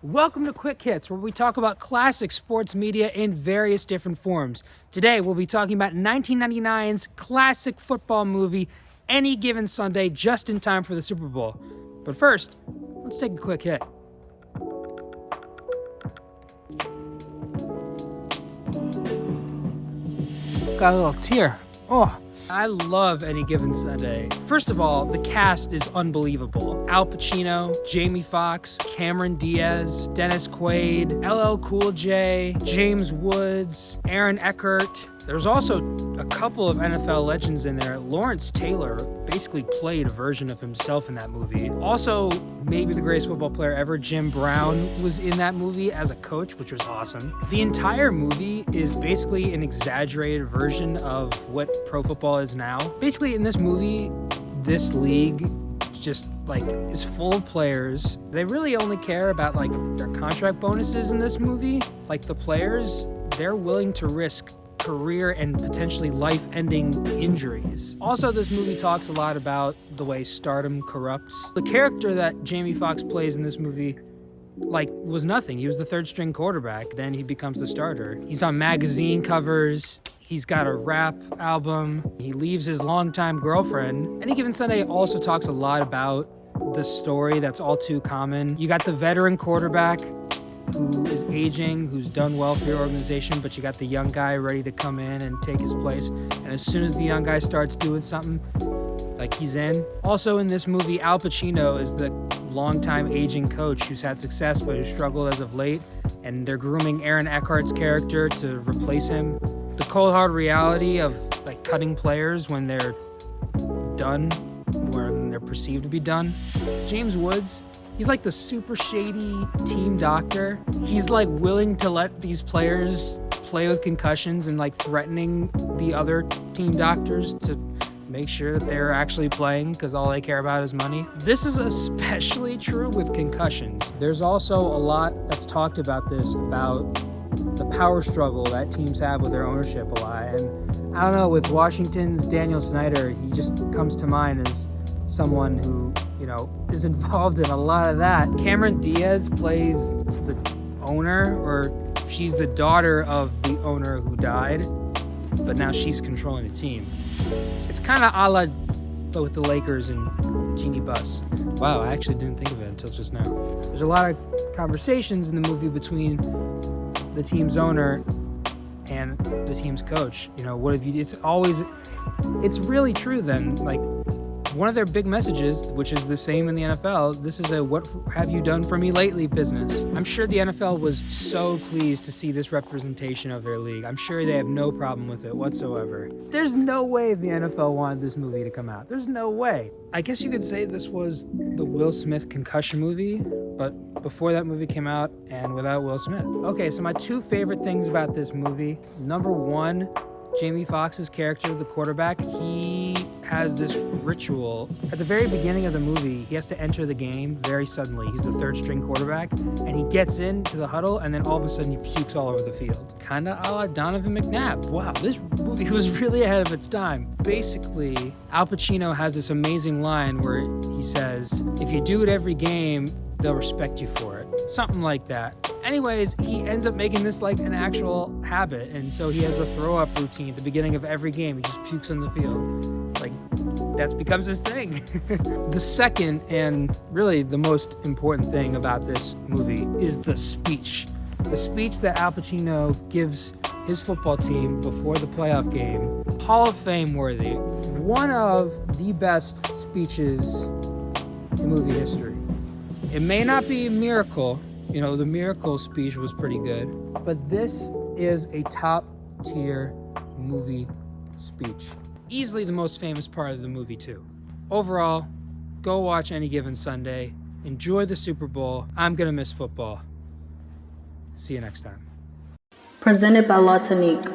Welcome to Quick Hits, where we talk about classic sports media in various different forms. Today, we'll be talking about 1999's classic football movie, Any Given Sunday, just in time for the Super Bowl. But first, let's take a quick hit. Got a little tear. Oh, I love Any Given Sunday. First of all, the cast is unbelievable. Al Pacino, Jamie Foxx, Cameron Diaz, Dennis Quaid, LL Cool J, James Woods, Aaron Eckhart. There's also a couple of NFL legends in there. Lawrence Taylor basically played a version of himself in that movie. Also, maybe the greatest football player ever, Jim Brown, was in that movie as a coach, which was awesome. The entire movie is basically an exaggerated version of what pro football is now. Basically, in this movie, this league just is full of players. They really only care about their contract bonuses in this movie. The players, they're willing to risk career and potentially life-ending injuries. Also, this movie talks a lot about the way stardom corrupts. The character that Jamie Foxx plays in this movie was nothing. He was the third string quarterback. Then he becomes the starter. He's on magazine covers. He's got a rap album. He leaves his longtime girlfriend. Any Given Sunday also talks a lot about the story that's all too common. You got the veteran quarterback who is aging, who's done well for your organization, but you got the young guy ready to come in and take his place. And as soon as the young guy starts doing something, he's in. Also in this movie, Al Pacino is the longtime aging coach who's had success but who struggled as of late, and they're grooming Aaron Eckhart's character to replace him. The cold hard reality of cutting players when they're done, when they're perceived to be done. James Woods, he's the super shady team doctor. He's willing to let these players play with concussions and threatening the other team doctors to make sure that they're actually playing because all they care about is money. This is especially true with concussions. There's also a lot that's talked about this, about the power struggle that teams have with their ownership a lot. And I don't know, with Washington's Daniel Snyder, he just comes to mind as someone who, is involved in a lot of that. Cameron Diaz plays the owner, or she's the daughter of the owner who died, but now she's controlling the team. It's kind of a la with the Lakers and Jeannie Buss. Wow, I actually didn't think of it until just now. There's a lot of conversations in the movie between the team's owner and the team's coach. What have you? It's really true then. One of their big messages, which is the same in the NFL, this is a what have you done for me lately business. I'm sure the NFL was so pleased to see this representation of their league. I'm sure they have no problem with it whatsoever. There's no way the NFL wanted this movie to come out. There's no way. I guess you could say this was the Will Smith concussion movie, but before that movie came out and without Will Smith. Okay, so my two favorite things about this movie. Number one, Jamie Foxx's character, the quarterback, he has this ritual. At the very beginning of the movie, he has to enter the game very suddenly. He's the third string quarterback, and he gets into the huddle, and then all of a sudden he pukes all over the field. Kinda a la Donovan McNabb. Wow, this movie was really ahead of its time. Basically, Al Pacino has this amazing line where he says, if you do it every game, they'll respect you for it. Something like that. Anyways, he ends up making this an actual habit, and so he has a throw-up routine at the beginning of every game. He just pukes on the field. That becomes his thing. The second and really the most important thing about this movie is the speech. The speech that Al Pacino gives his football team before the playoff game. Hall of Fame worthy. One of the best speeches in movie history. It may not be a miracle. The Miracle speech was pretty good, but this is a top-tier movie speech. Easily the most famous part of the movie, too. Overall, go watch Any Given Sunday. Enjoy the Super Bowl. I'm gonna miss football. See you next time. Presented by Tonique.